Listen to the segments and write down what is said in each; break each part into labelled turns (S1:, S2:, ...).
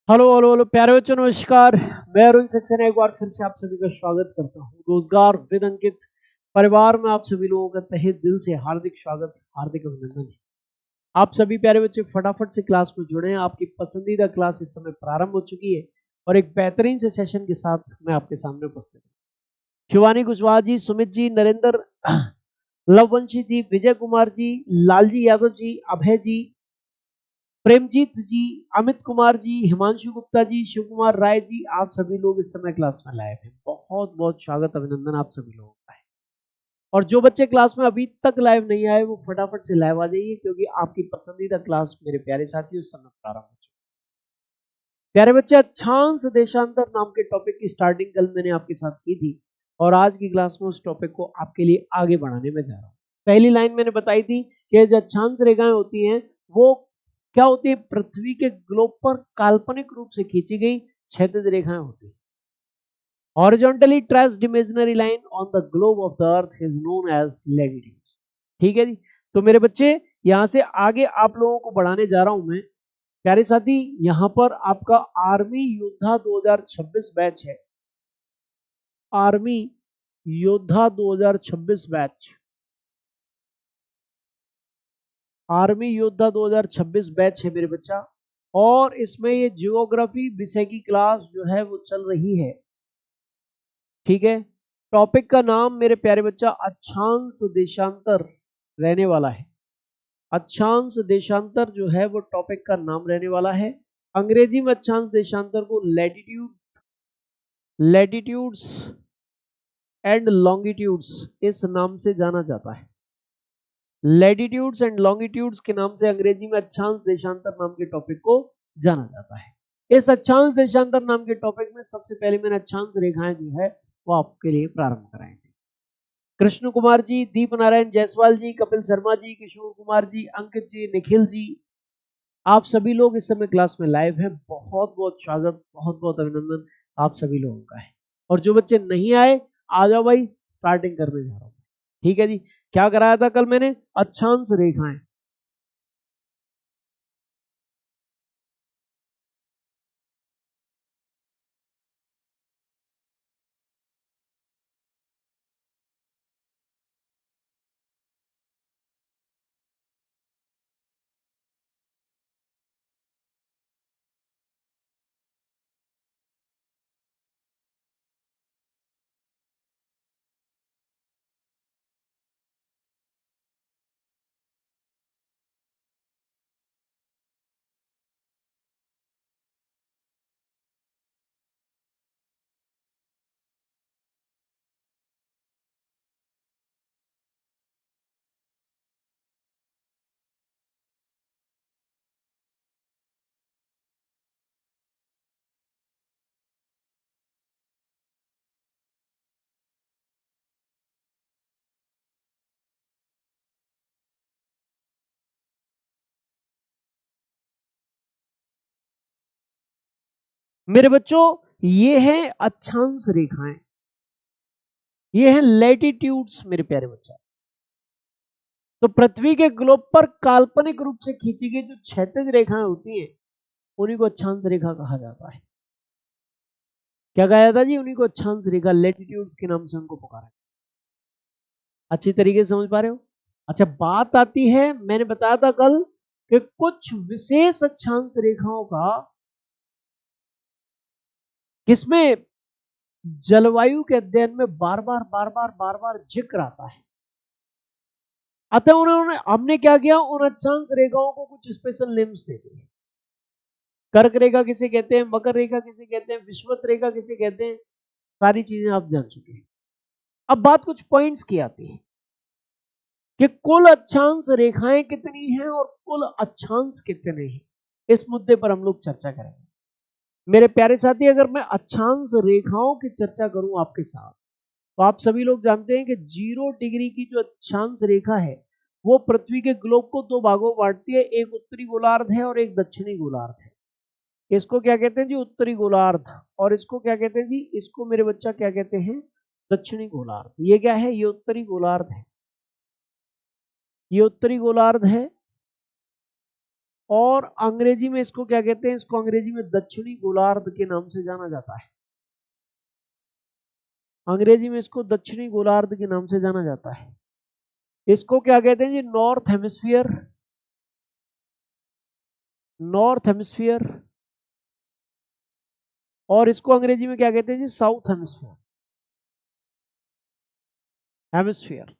S1: Hello hello hello प्यारे बच्चों, नमस्कार। मैं अरुण सक्सेना एक बार फिर से आप सभी का स्वागत करता हूँ रोजगार विद अंकित परिवार में। आप सभी लोगों का तहे दिल से हार्दिक स्वागत, हार्दिक अभिनंदन है। आप सभी प्यारे बच्चे फटाफट से क्लास में जुड़े हैं। आपकी पसंदीदा क्लास इस समय प्रारंभ हो चुकी है और एक बेहतरीन से सेशन के साथ मैं आपके सामने उपस्थित हूँ। शिवानी कुशवाहा जी, सुमित जी, नरेंद्र लववंशी जी, विजय कुमार जी, लालजी यादव जी, अभय जी, प्रेमजीत जी, अमित कुमार जी, हिमांशु गुप्ता जी, शिव कुमार राय जी, आप सभी लोग इस समय क्लास में लाइव हैं। बहुत बहुत स्वागत, अभिनंदन आप सभी लोगों का है। और जो बच्चे क्लास में अभी तक लाइव नहीं आए वो फटाफट से लाइव आ जाइए, क्योंकि आपकी पसंदीदा क्लास मेरे प्यारे साथी उस समय प्रारंभ हो चुकी है। प्यारे बच्चे, अक्षांश देशांतर नाम के टॉपिक की स्टार्टिंग कल मैंने आपके साथ की थी और आज की क्लास में उस टॉपिक को आपके लिए आगे बढ़ाने में जा रहा हूँ। पहली लाइन मैंने बताई थी कि जो अक्षांश रेखाएं होती हैं वो क्या होती है, पृथ्वी के ग्लोब पर काल्पनिक रूप से खींची गई क्षैतिज रेखाएं होती हैं। Horizontally traced imaginary line on the globe of the earth is known as latitudes. ठीक है जी। तो मेरे बच्चे, यहां से आगे आप लोगों को बढ़ाने जा रहा हूं मैं। प्यारे साथी, यहां पर आपका आर्मी योद्धा 2026 बैच है। आर्मी योद्धा 2026 बैच, आर्मी योद्धा 2026 बैच है मेरे बच्चा। और इसमें ये जियोग्राफी विषय की क्लास जो है वो चल रही है। ठीक है। टॉपिक का नाम मेरे प्यारे बच्चा अक्षांश देशांतर रहने वाला है। अक्षांश देशांतर जो है वो टॉपिक का नाम रहने वाला है। अंग्रेजी में अक्षांश देशांतर को लैटिट्यूड्स एंड लॉन्गिट्यूड्स इस नाम से जाना जाता है। लैटिट्यूड्स एंड लॉन्गिट्यूड्स के नाम से अंग्रेजी में अक्षांश देशांतर नाम के टॉपिक को जाना जाता है। इस अक्षांश देशांतर नाम के टॉपिक में सबसे पहले मैंने अक्षांश रेखाएं जो है वो आपके लिए प्रारंभ कराई थी। कृष्ण कुमार जी, दीप नारायण जायसवाल जी, कपिल शर्मा जी, किशोर कुमार जी, अंकित जी, निखिल जी, आप सभी लोग इस समय क्लास में लाइव हैं। बहुत बहुत स्वागत, बहुत बहुत अभिनंदन आप सभी लोगों का है। और जो बच्चे नहीं आए, आ जाओ भाई, स्टार्टिंग करने जा रहा हूं। ठीक है जी। क्या कराया था कल मैंने? अक्षांश रेखाएं। मेरे बच्चों, ये है अक्षांश रेखाएं, ये है लैटिट्यूड्स मेरे प्यारे बच्चा। तो पृथ्वी के ग्लोब पर काल्पनिक रूप से खींची गई जो क्षैतिज रेखाएं होती हैं उन्हीं को अक्षांश रेखा कहा जाता है। क्या कहा जाता है जी? उन्हीं को अक्षांश रेखा, लैटिट्यूड्स के नाम से उनको पुकारा है। अच्छी तरीके से समझ पा रहे हो? अच्छा, बात आती है, मैंने बताया था कल कि कुछ विशेष अक्षांश रेखाओं का किसमें जलवायु के अध्ययन में बार बार जिक्र आता है। अतः उन्होंने हमने क्या किया, उन अक्षांश रेखाओं को कुछ स्पेशल नेम्स दे दिए। कर्क रेखा किसे कहते हैं, मकर रेखा किसे कहते हैं, विषुवत रेखा किसे कहते हैं, सारी चीजें आप जान चुके हैं। अब बात कुछ पॉइंट्स की आती है कि कुल अक्षांश रेखाएं कितनी हैं और कुल अक्षांश कितने हैं। इस मुद्दे पर हम लोग चर्चा करेंगे मेरे प्यारे साथी। अगर मैं अक्षांश रेखाओं की चर्चा करूं आपके साथ, तो आप सभी लोग जानते हैं कि 0 डिग्री की जो अक्षांश रेखा है वो पृथ्वी के ग्लोब को दो भागों में बांटती है। एक उत्तरी गोलार्ध है और एक दक्षिणी गोलार्ध है। इसको क्या कहते हैं जी? उत्तरी गोलार्ध। और इसको क्या कहते हैं जी? इसको मेरे बच्चा क्या कहते हैं? दक्षिणी गोलार्ध। ये क्या है? ये उत्तरी गोलार्ध है। ये उत्तरी गोलार्ध है और अंग्रेजी में इसको क्या कहते हैं? इसको अंग्रेजी में दक्षिणी गोलार्ध के नाम से जाना जाता है। अंग्रेजी में इसको दक्षिणी गोलार्ध के नाम से जाना जाता है। इसको क्या कहते हैं जी? North hemisphere, north hemisphere. और इसको अंग्रेजी में क्या कहते हैं जी? South hemisphere, hemisphere.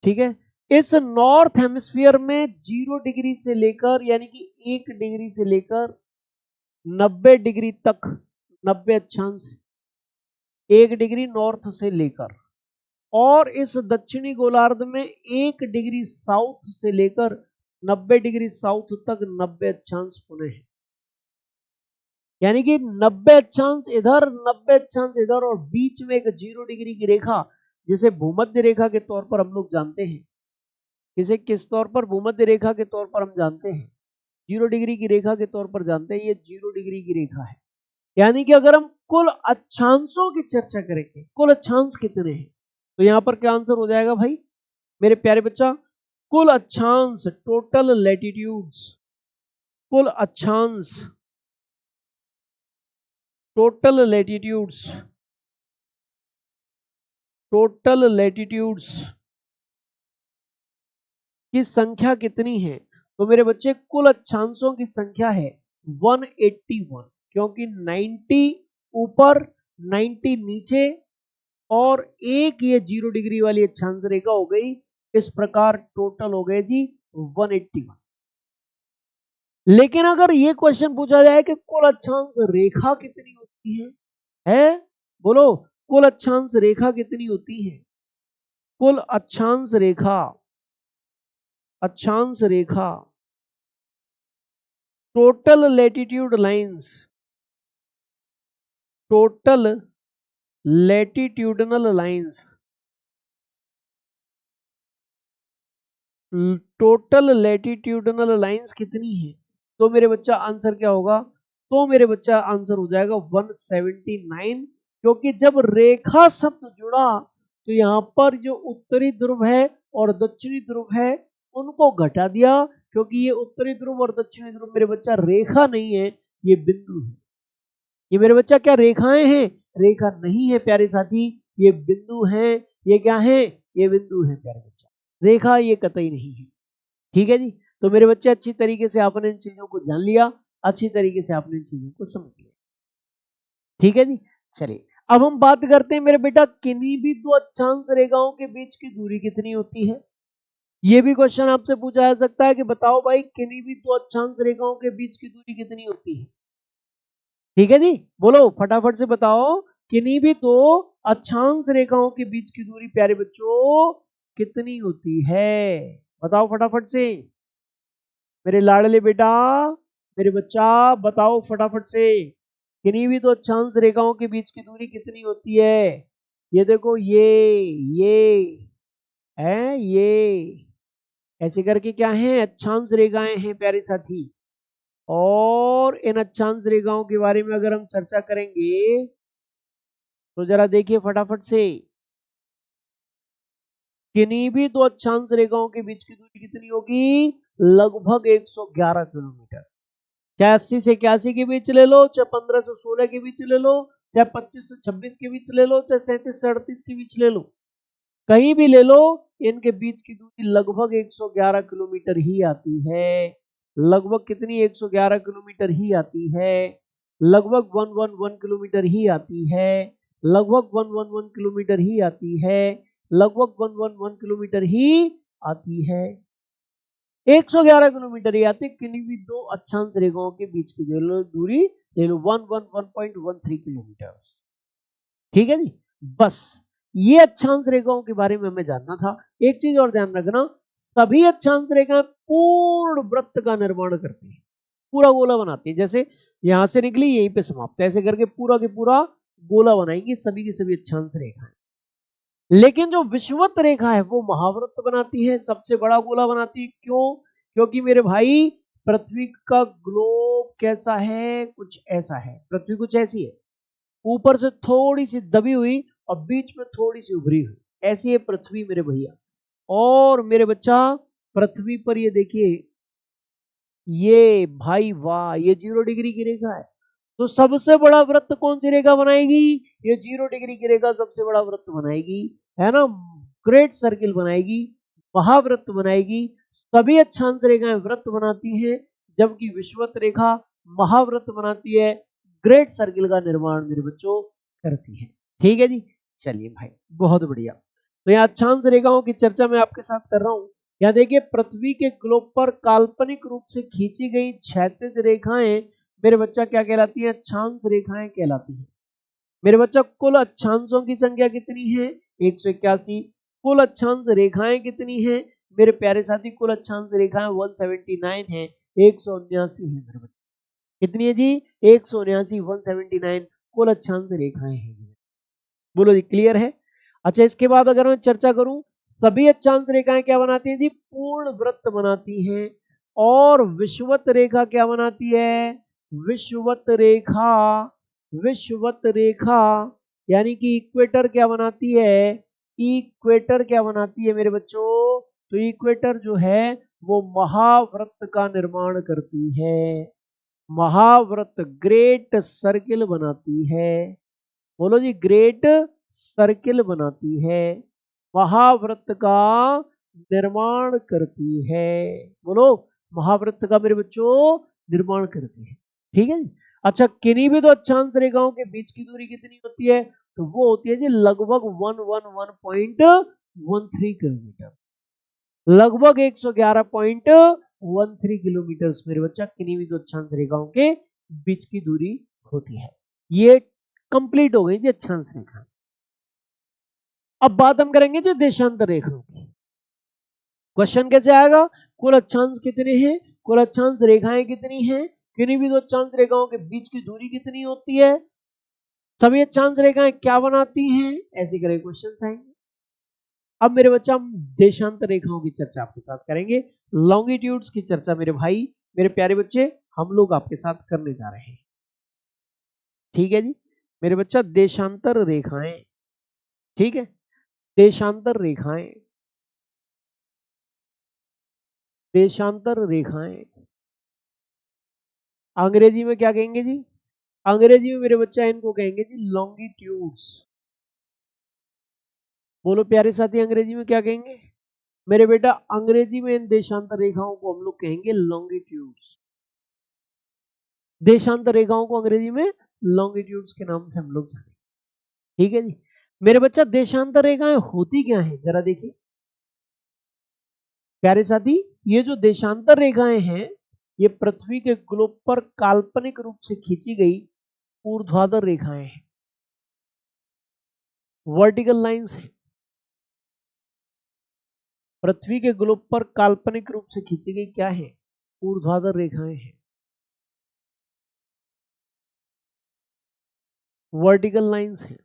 S1: ठीक है। इस नॉर्थ हेमिस्फीयर में 0 डिग्री से लेकर यानी कि 1 डिग्री से लेकर 90 डिग्री तक, 90 अक्षांश, 1 डिग्री नॉर्थ से लेकर, और इस दक्षिणी गोलार्ध में 1 डिग्री साउथ से लेकर 90 डिग्री साउथ तक 90 अक्षांश पुनः है। यानी कि 90 अक्षांश इधर, 90 अक्षांश इधर, और बीच में एक 0 डिग्री की रेखा, जिसे भूमध्य रेखा के तौर पर हम लोग जानते हैं। इसे किस तौर पर? भूमध्य रेखा के तौर पर हम जानते हैं, 0 डिग्री की रेखा के तौर पर जानते हैं। ये 0 डिग्री की रेखा है। यानी कि अगर हम कुल अक्षांशों की चर्चा करेंगे, कुल अक्षांश कितने हैं, तो यहां पर क्या आंसर हो जाएगा भाई मेरे प्यारे बच्चा? कुल अक्षांश, टोटल लैटिट्यूड्स, कुल अक्षांश, टोटल लैटिट्यूड्स, टोटल लैटिट्यूड्स की संख्या कितनी है? तो मेरे बच्चे कुल अक्षांशों की संख्या है 181, क्योंकि 90 ऊपर, 90 नीचे, और एक ये 0 डिग्री वाली अक्षांश रेखा हो गई। इस प्रकार टोटल हो गए जी 181। लेकिन अगर ये क्वेश्चन पूछा जाए कि कुल अक्षांश रेखा कितनी होती है बोलो, कुल अक्षांश रेखा कितनी होती है? कुल अक्षांश रेखा, अक्षांश रेखा, total latitude lines, total latitudinal lines, total latitudinal lines कितनी है? तो मेरे बच्चा आंसर क्या होगा? तो मेरे बच्चा आंसर हो जाएगा 179, क्योंकि जब रेखा शब्द जुड़ा तो यहां पर जो उत्तरी ध्रुव है और दक्षिणी ध्रुव है उनको घटा दिया, क्योंकि ये उत्तरी ध्रुव और दक्षिणी ध्रुव मेरे बच्चा रेखा नहीं है, ये बिंदु है। ये मेरे बच्चा क्या रेखाएं हैं? रेखा नहीं है प्यारे साथी, ये बिंदु है। ये क्या है? ये बिंदु है प्यारे बच्चा, रेखा ये कतई नहीं है। ठीक है जी। तो मेरे बच्चे अच्छी तरीके से आपने इन चीजों को जान लिया, अच्छी तरीके से आपने इन चीजों को समझ लिया। ठीक है जी। चलिए अब हम बात करते हैं मेरे बेटा, किन्हीं भी दो अक्षांश रेखाओं के बीच की दूरी कितनी होती है? ये भी क्वेश्चन आपसे पूछा जा सकता है कि बताओ भाई, किन्हीं भी दो अक्षांश रेखाओं के बीच की दूरी कितनी होती है? ठीक है जी, बोलो फटाफट से बताओ, किन्हीं भी दो अक्षांश रेखाओं के बीच की दूरी प्यारे बच्चों कितनी होती है? बताओ फटाफट से मेरे लाडले बेटा, मेरे बच्चा, बताओ फटाफट से, किन्हीं भी दो अक्षांश रेखाओं के बीच की दूरी कितनी होती है? ये देखो, ये है, ये ऐसे करके क्या है? अक्षांश रेखाएं हैं प्यारे साथी। और इन अक्षांश रेखाओं के बारे में अगर हम चर्चा करेंगे तो जरा देखिए फटाफट से, किन्हीं भी दो अक्षांश रेखाओं के बीच की दूरी कितनी होगी? लगभग 111 किलोमीटर। चाहे 80 से 81 के बीच ले लो, चाहे 15 से 16 के बीच ले लो, चाहे 25 से 26 के बीच ले लो, चाहे 37 से 38 के बीच ले लो, कहीं भी ले लो, इनके बीच की दूरी लगभग 111 किलोमीटर ही आती है। लगभग कितनी? 111 किलोमीटर ही आती है। लगभग 111 किलोमीटर ही आती है। लगभग 111 किलोमीटर ही आती है। लगभग 111 किलोमीटर ही आती है। 111 किलोमीटर ही आती है किन्हीं भी दो अक्षांश रेखाओं के बीच की दूरी ले लो, 111.13 किलोमीटर। ठीक है जी। बस ये अक्षांश रेखाओं के बारे में हमें जानना था। एक चीज और ध्यान रखना, सभी अक्षांश रेखाएं पूर्ण वृत्त का निर्माण करती है, पूरा गोला बनाती है। जैसे यहां से निकली यहीं पे समाप्त, ऐसे करके पूरा के पूरा गोला बनाएंगी सभी की सभी अक्षांश रेखाएं। लेकिन जो विषुवत रेखा है वो महावृत्त बनाती है, सबसे बड़ा गोला बनाती है। क्यों? क्योंकि मेरे भाई पृथ्वी का ग्लोब कैसा है? कुछ ऐसा है। पृथ्वी कुछ ऐसी है, ऊपर से थोड़ी सी दबी हुई और बीच में थोड़ी सी उभरी हुई, ऐसी है पृथ्वी मेरे भैया। और मेरे बच्चा, पृथ्वी पर ये देखिए ये भाई वाह, ये 0 डिग्री की रेखा है। तो सबसे बड़ा वृत्त कौन सी रेखा बनाएगी? ये 0 डिग्री की रेखा सबसे बड़ा वृत्त बनाएगी, है ना, ग्रेट सर्किल बनाएगी, महावृत्त बनाएगी। सभी अक्षांश रेखाएं वृत्त बनाती हैं, जबकि विषुवत रेखा महावृत्त बनाती है, ग्रेट सर्किल का निर्माण मेरे बच्चों करती है। ठीक है जी, चलिए भाई बहुत बढ़िया। तो यहाँ अक्षांश रेखाओं की चर्चा मैं आपके साथ कर रहा हूँ। यहाँ देखिए, पृथ्वी के ग्लोब पर काल्पनिक रूप से खींची गई क्षैतिज रेखाएं मेरे बच्चा क्या कहलाती है? अक्षांश रेखाएं कहलाती है। मेरे बच्चा कुल अक्षांशों की संख्या कितनी है? 181। कुल अक्षांश रेखाएं कितनी है मेरे प्यारे साथी? कुल अक्षांश रेखाएं 179 है, 179 है मेरे बच्चे। कितनी है जी? 179, 179 कुल अक्षांश रेखाएं हैं। बोलो जी, क्लियर है? अच्छा, इसके बाद अगर मैं चर्चा करूं, सभी अक्षांश रेखाएं क्या बनाती हैं जी? पूर्ण वृत्त बनाती हैं। और विषुवत रेखा क्या बनाती है? विषुवत रेखा, विषुवत रेखा यानी कि इक्वेटर क्या बनाती है? इक्वेटर क्या बनाती है मेरे बच्चों? तो इक्वेटर जो है वो महावृत्त का निर्माण करती है, महावृत्त ग्रेट सर्किल बनाती है। बोलो जी, ग्रेट सर्किल बनाती है, महावृत्त का निर्माण करती है। बोलो, महावृत्त का मेरे बच्चों निर्माण करती है। ठीक है जी। अच्छा, किन्हीं भी दो अक्षांश रेखाओं के बीच की दूरी कितनी होती है? तो वो होती है जी लगभग 111.13 किलोमीटर, लगभग 111.13 किलोमीटर मेरे बच्चा किन्हीं भी दो अक्षांश रेखाओं के बीच की दूरी होती है। ये कंप्लीट हो गई जी अक्षांश रेखा। अब बात हम करेंगे जो देशांतर रेखाओं की। क्वेश्चन कैसे आएगा? कुल अक्षांश कितने हैं, कुल अक्षांश रेखाएं कितनी हैं, किन्हीं भी दो अक्षांश रेखाओं के बीच की दूरी कितनी होती है, सभी अक्षांश रेखाएं क्या बनाती हैं, ऐसे करे क्वेश्चन आएंगे। अब मेरे बच्चा हम देशांतर रेखाओं की चर्चा आपके साथ करेंगे, लॉन्गिट्यूड्स की चर्चा मेरे भाई मेरे प्यारे बच्चे हम लोग आपके साथ करने जा रहे हैं। ठीक है जी मेरे बच्चा, देशांतर रेखाएं, ठीक है, देशांतर रेखाएं, देशांतर रेखाएं अंग्रेजी में क्या कहेंगे जी? अंग्रेजी में मेरे बच्चा इनको कहेंगे जी लॉन्गिट्यूड्स। बोलो प्यारे साथी, अंग्रेजी में क्या कहेंगे मेरे बेटा? अंग्रेजी में इन देशांतर रेखाओं को हम लोग कहेंगे लॉन्गिट्यूड्स। देशांतर रेखाओं को अंग्रेजी में लॉन्गिट्यूड्स के नाम से हम लोग जाने। ठीक है जी मेरे बच्चा, देशांतर रेखाएं होती क्या है जरा देखिए प्यारे साथी। ये जो देशांतर रेखाएं हैं ये पृथ्वी के ग्लोब पर काल्पनिक रूप से खींची गई ऊर्ध्वाधर रेखाएं हैं, वर्टिकल लाइंस हैं। पृथ्वी के ग्लोब पर काल्पनिक रूप से खींची गई क्या है? ऊर्ध्वाधर रेखाएं हैं, वर्टिकल लाइंस हैं।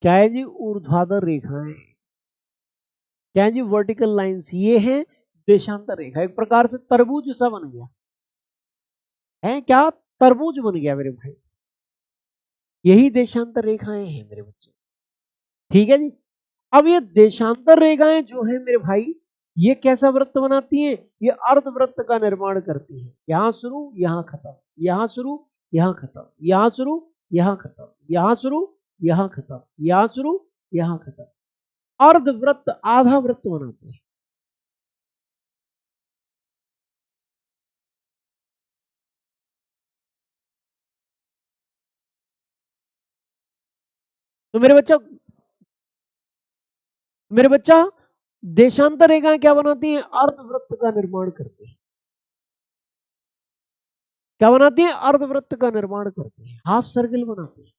S1: क्या है जी? ऊर्ध्वाधर रेखाएं। क्या है जी? Vertical lines. ये है देशांतर रेखा, एक प्रकार से तरबूज सा बन गया है। क्या? तरबूज बन गया मेरे भाई। यही देशांतर रेखाएं हैं मेरे बच्चे। ठीक है जी। अब ये देशांतर रेखाएं जो है मेरे भाई, ये कैसा वृत्त बनाती हैं? ये अर्धवृत्त का निर्माण करती हैं। यहां शुरू, यहां खत्म, यहां शुरू, यहां खत्म, यहां शुरू, यहां खत्म, यहां शुरू, यहां खत्म, यहां शुरू, यहां खत्म। अर्धवृत्त, आधा वृत्त बनाते हैं। तो मेरे बच्चा देशांतर रेखाएं क्या बनाती हैं? अर्धवृत्त का निर्माण करती हैं। क्या बनाती हैं? अर्धवृत्त का निर्माण करती हैं, हाफ सर्किल बनाती हैं।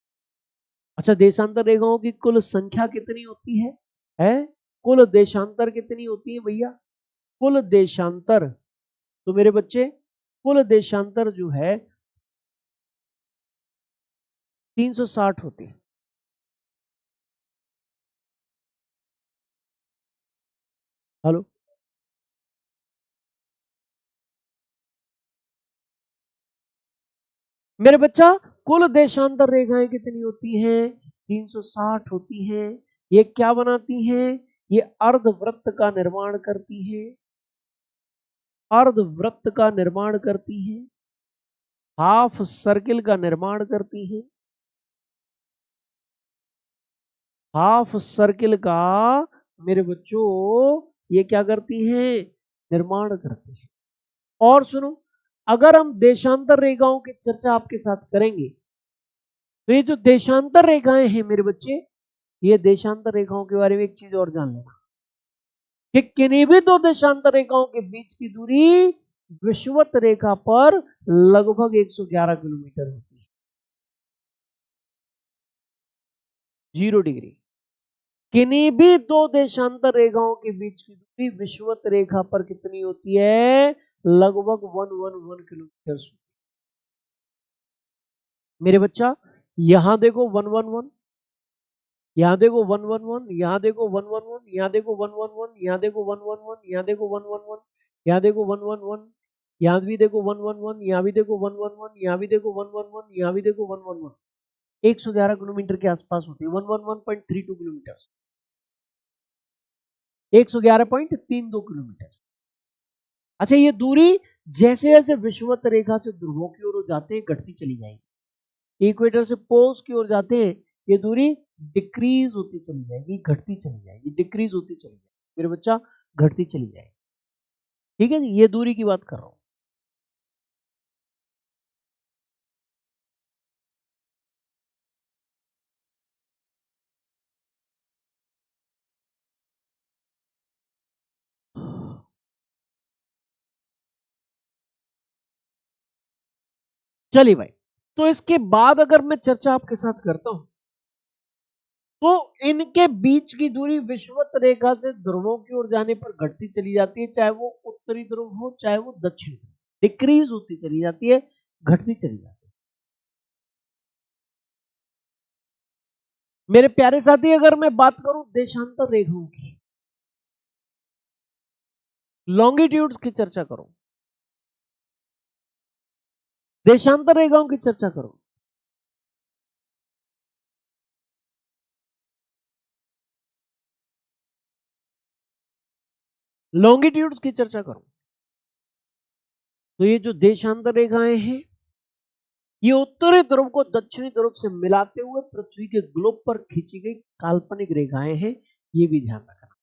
S1: अच्छा, देशांतर रेखाओं की कुल संख्या कितनी होती है? कुल देशांतर कितनी होती है भैया? कुल देशांतर, तो मेरे बच्चे कुल देशांतर जो है 360 होती है। हेलो, मेरे बच्चा कुल देशांतर रेखाएं कितनी होती हैं? 360 होती हैं। ये क्या बनाती हैं? ये अर्धवृत्त का निर्माण करती है, अर्धवृत्त का निर्माण करती है, हाफ सर्किल का निर्माण करती है, हाफ सर्किल का मेरे बच्चों ये क्या करती है, निर्माण करती है। और सुनो, अगर हम देशांतर रेखाओं की चर्चा आपके साथ करेंगे तो ये जो देशांतर रेखाएं हैं मेरे बच्चे, ये देशांतर रेखाओं के बारे में एक चीज और जान लेना कि किन्हीं भी दो देशांतर रेखाओं के बीच की दूरी विषुवत रेखा पर लगभग 111 किलोमीटर होती है, 0 डिग्री। किन्हीं भी दो देशांतर रेखाओं के बीच की दूरी विषुवत रेखा पर कितनी होती है, लगभग 111 किलोमीटर। मेरे बच्चा यहां देखो 111, यहां देखो 111, यहां देखो 111, यहां देखो 111, यहां देखो 111, यहां देखो 111, यहां देखो 111, यहां भी देखो 111, यहां भी देखो 111, यहां भी देखो 111, यहां भी देखो 111, 111 किलोमीटर के आसपास होती है, 111.32 किलोमीटर, 111.32 किलोमीटर। अच्छा, ये दूरी जैसे जैसे विषुवत रेखा से ध्रुवों की ओर जाते हैं घटती चली जाएगी, इक्वेटर से पोल्स की ओर जाते हैं ये दूरी डिक्रीज होती चली जाएगी, घटती चली जाएगी, डिक्रीज होती चली जाएगी मेरे बच्चा, घटती चली जाएगी। ठीक है जी, ये दूरी की बात कर रहा हूं। चलिए भाई, तो इसके बाद अगर मैं चर्चा आपके साथ करता हूं तो इनके बीच की दूरी विषुवत रेखा से ध्रुवों की ओर जाने पर घटती चली जाती है, चाहे वो उत्तरी ध्रुव हो चाहे वो दक्षिणी ध्रुव, डिक्रीज होती चली जाती है, घटती चली जाती है। मेरे प्यारे साथी, अगर मैं बात करूं देशांतर रेखाओं की, लॉन्गिट्यूड्स की चर्चा करूं, देशांतर रेखाओं की चर्चा करूं, लॉन्गिट्यूड्स की चर्चा करूं, तो ये जो देशांतर रेखाएं हैं ये उत्तरी ध्रुव को दक्षिणी ध्रुव से मिलाते हुए पृथ्वी के ग्लोब पर खींची गई काल्पनिक रेखाएं हैं, ये भी ध्यान रखना।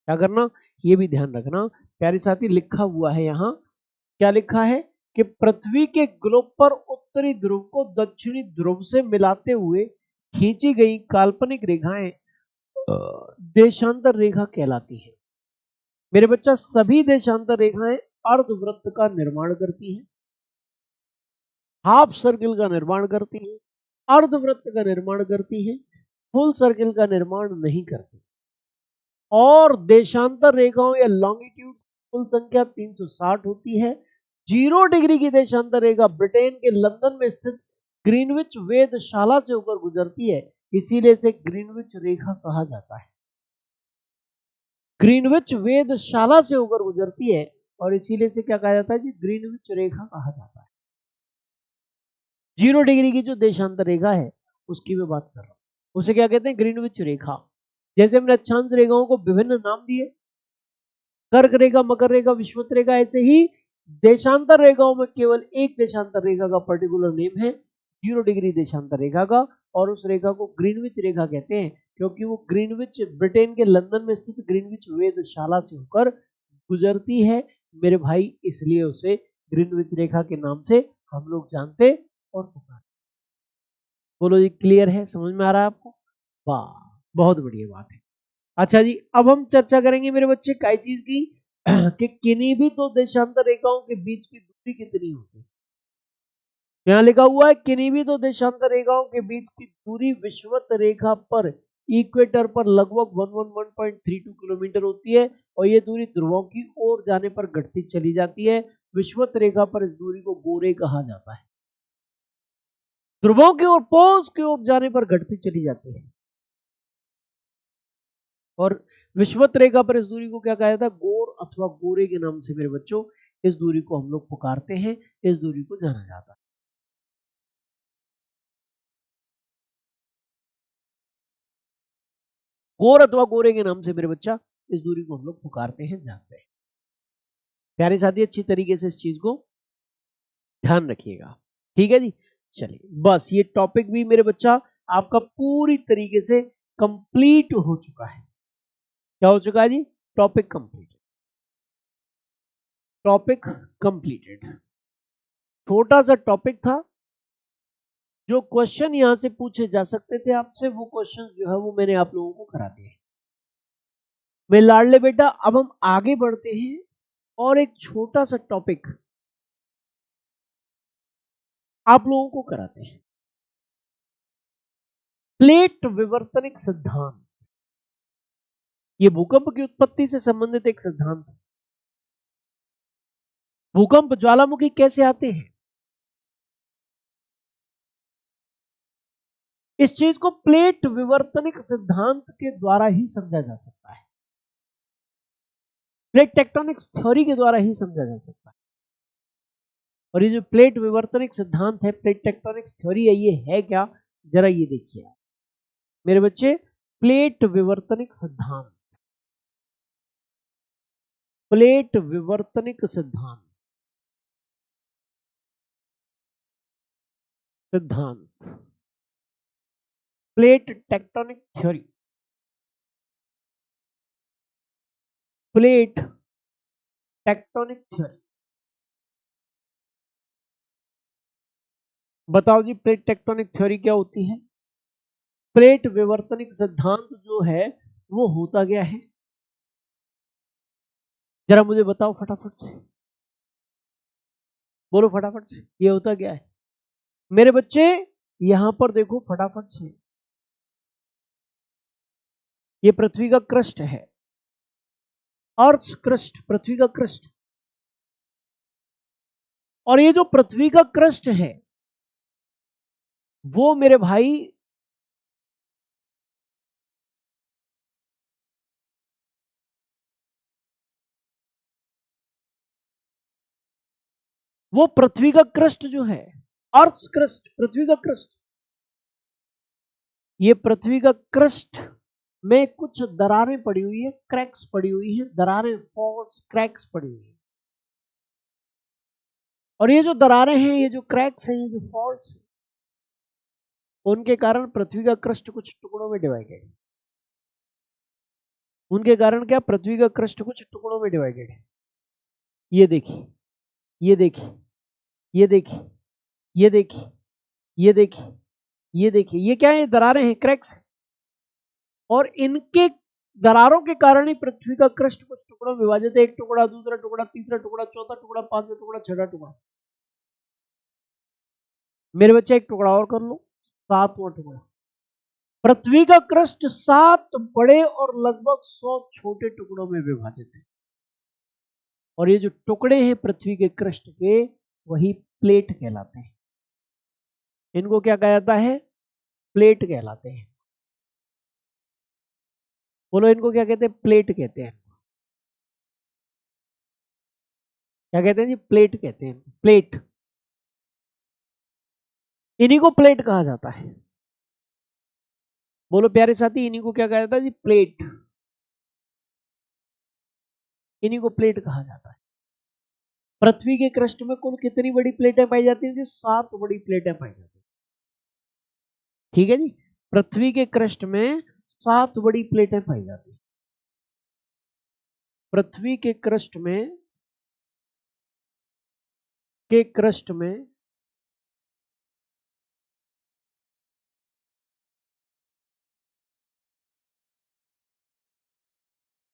S1: क्या करना, ये भी ध्यान रखना प्यारे साथी, लिखा हुआ है यहां, क्या लिखा है कि पृथ्वी के ग्लोब पर उत्तरी ध्रुव को दक्षिणी ध्रुव से मिलाते हुए खींची गई काल्पनिक रेखाएं देशांतर रेखा कहलाती है। मेरे बच्चा, सभी देशांतर रेखाएं अर्धवृत्त का निर्माण करती हैं, हाफ सर्किल का निर्माण करती हैं, अर्धवृत्त का निर्माण करती हैं, फुल सर्किल का निर्माण नहीं करती। और देशांतर रेखाओं या लॉन्गिट्यूड कुल संख्या 360 होती है। 0 डिग्री की देशांतर रेखा ब्रिटेन के लंदन में स्थित ग्रीनविच वेधशाला से होकर गुजरती है, इसीलिए इसे ग्रीनविच रेखा कहा जाता है। ग्रीनविच वेधशाला से होकर गुजरती है और इसीलिए इसे क्या कहा जाता है, ग्रीनविच रेखा कहा जाता है। 0 डिग्री की जो देशांतर रेखा है उसकी मैं बात कर रहा हूं, उसे क्या कहते हैं, ग्रीनविच रेखा। जैसे हमने अक्षांश रेखाओं को विभिन्न नाम दिए, कर्क रेखा, मकर रेखा, विषुवत रेखा, ऐसे ही देशांतर रेखाओं में केवल एक देशांतर रेखा का पर्टिकुलर नेम है 0 डिग्री देशांतर रेखा का, और उस रेखा को ग्रीनविच रेखा कहते हैं क्योंकि वो ग्रीनविच, ब्रिटेन के लंदन में स्थित ग्रीनविच वेधशाला से होकर गुजरती है मेरे भाई, इसलिए उसे ग्रीनविच रेखा के नाम से हम लोग जानते और पुकारते। बोलो जी, क्लियर है, समझ में आ रहा है आपको? वाह, बहुत बढ़िया बात है। अच्छा जी, अब हम चर्चा करेंगे मेरे बच्चे काय चीज की कि किन्हीं भी दो देशांतर रेखाओं के बीच की दूरी कितनी होती है। यहाँ लिखा हुआ है किन्हीं भी दो देशांतर रेखाओं के बीच की दूरी विषुवत रेखा पर इक्वेटर पर लगभग 111.32 किलोमीटर होती है और ये दूरी ध्रुवों की ओर जाने पर घटती चली जाती है। विषुवत रेखा पर इस दूरी को गोरे कहा जाता है, ध्रुवों की ओर, पोल्स की ओर जाने पर घटती चली जाती है। और विषुवत रेखा पर इस दूरी को क्या कहा जाता है, गोर अथवा गोरे के नाम से मेरे बच्चों इस दूरी को हम लोग पुकारते हैं, इस दूरी को जाना जाता है। गोर अथवा गोरे के नाम से मेरे बच्चा इस दूरी को हम लोग पुकारते हैं, जानते हैं। प्यारे साथी अच्छी तरीके से इस चीज को ध्यान रखिएगा, ठीक है जी। चलिए बस ये टॉपिक भी मेरे बच्चा आपका पूरी तरीके से कंप्लीट हो चुका है। क्या हो चुका है जी? Topic complete, topic completed. छोटा सा टॉपिक था, जो क्वेश्चन यहां से पूछे जा सकते थे आपसे, वो क्वेश्चन जो है वो मैंने आप लोगों को करा दिए। मेरे लाडले बेटा अब हम आगे बढ़ते हैं और एक छोटा सा टॉपिक आप लोगों को कराते हैं। प्लेट विवर्तनिक सिद्धांत, ये भूकंप की उत्पत्ति से संबंधित एक सिद्धांत है। भूकंप ज्वालामुखी कैसे आते हैं, इस चीज को प्लेट विवर्तनिक सिद्धांत के द्वारा ही समझा जा सकता है, प्लेट टेक्टोनिक्स थ्योरी के द्वारा ही समझा जा सकता है। और ये जो प्लेट विवर्तनिक सिद्धांत है, प्लेट टेक्टोनिक्स थ्योरी है, ये है क्या, जरा ये देखिए मेरे बच्चे। प्लेट विवर्तनिक सिद्धांत, प्लेट विवर्तनिक सिद्धांत, सिद्धांत plate tectonic theory, plate tectonic theory. बताओ जी प्लेट टेक्टोनिक थ्योरी क्या होती है? प्लेट विवर्तनिक सिद्धांत जो है वो होता क्या है, जरा मुझे बताओ फटाफट से, बोलो फटाफट से, ये होता क्या है मेरे बच्चे? यहां पर देखो फटाफट से, ये पृथ्वी का क्रस्ट है, अर्थ क्रस्ट, पृथ्वी का क्रस्ट। और ये जो पृथ्वी का क्रस्ट है वो मेरे भाई वो पृथ्वी का क्रस्ट जो है, अर्थ क्रस्ट, पृथ्वी का क्रस्ट, ये पृथ्वी का क्रस्ट में कुछ दरारें पड़ी हुई है, क्रैक्स पड़ी हुई है, दरारें, फॉल्स, क्रैक्स पड़ी हुई है। और ये जो दरारें हैं, ये जो क्रैक्स हैं, ये जो फॉल्स हैं, उनके कारण पृथ्वी का क्रस्ट कुछ टुकड़ों में डिवाइडेड है। उनके कारण क्या, पृथ्वी का क्रस्ट कुछ टुकड़ों में डिवाइडेड है। ये देखिए, ये देखिए, ये देखिए, ये देखिए, ये देखिए, ये देखिए, ये क्या है, दरारें हैं, क्रैक्स। और इनके दरारों के कारण ही पृथ्वी का क्रस्ट कुछ टुकड़ों में विभाजित है, एक टुकड़ा, दूसरा टुकड़ा, तीसरा टुकड़ा, चौथा टुकड़ा, पांचवा टुकड़ा, छठा टुकड़ा। मेरे बच्चे एक टुकड़ा और कर लो, सातवां टुकड़ा। पृथ्वी का क्रस्ट 7 बड़े और लगभग 100 छोटे टुकड़ों में विभाजित है। और ये जो टुकड़े हैं पृथ्वी के क्रस्ट के, वही प्लेट कहलाते हैं। इनको क्या कहा जाता है, प्लेट कहलाते हैं। बोलो इनको क्या कहते हैं, प्लेट कहते हैं। क्या कहते हैं जी, प्लेट कहते हैं, प्लेट। इन्हीं को प्लेट कहा जाता है। बोलो प्यारे साथी, इन्हीं को क्या कहा जाता है जी, प्लेट। इन्हीं को प्लेट कहा जाता है। पृथ्वी के क्रस्ट में कुल कितनी बड़ी प्लेटें पाई जाती हैं? 7 बड़ी प्लेटें पाई जाती हैं। ठीक है जी, पृथ्वी के क्रस्ट में 7 बड़ी प्लेटें पाई जाती हैं। पृथ्वी के क्रस्ट में, के क्रस्ट में